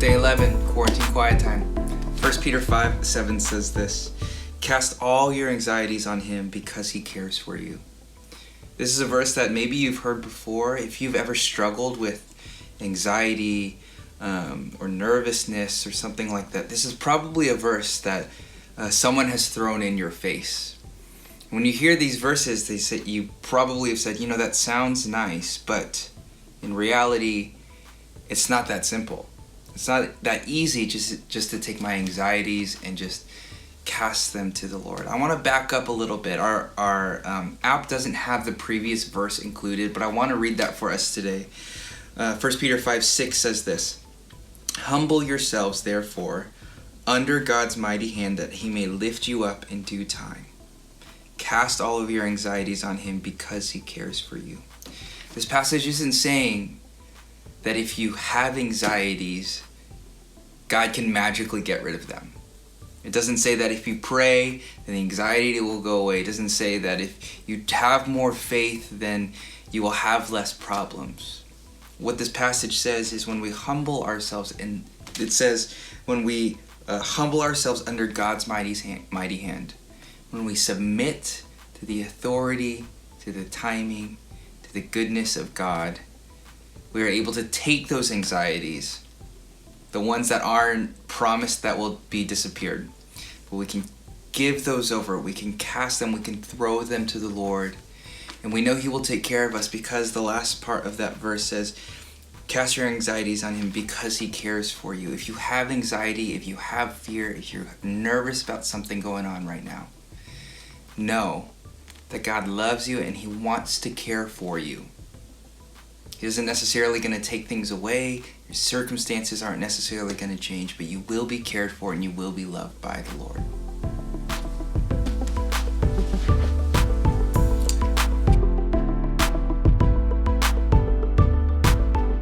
Day 11, quarantine quiet time. 1 Peter 5:7 says this: cast all your anxieties on him because he cares for you. This is a verse that maybe you've heard before. If you've ever struggled with anxiety or nervousness or something like that, this is probably a verse that someone has thrown in your face. When you hear these verses, they say, you probably have said, that sounds nice, but in reality, it's not that simple. It's not that easy just to take my anxieties and just cast them to the Lord. I want to back up a little bit. Our app doesn't have the previous verse included, but I want to read that for us today. 1 Peter 5:6 says this: humble yourselves, therefore, under God's mighty hand, that he may lift you up in due time. Cast all of your anxieties on him because he cares for you. This passage isn't saying that if you have anxieties, God can magically get rid of them. It doesn't say that if you pray, then the anxiety will go away. It doesn't say that if you have more faith, then you will have less problems. What this passage says is when we humble ourselves, and it says when we humble ourselves under God's mighty hand, when we submit to the authority, to the timing, to the goodness of God, we are able to take those anxieties, the ones that aren't promised that will be disappeared, but we can give those over. We can cast them, we can throw them to the Lord, and we know he will take care of us, because the last part of that verse says, cast your anxieties on him because he cares for you. If you have anxiety, if you have fear, if you're nervous about something going on right now, know that God loves you and he wants to care for you. He isn't necessarily going to take things away. Your circumstances aren't necessarily going to change, but you will be cared for and you will be loved by the Lord.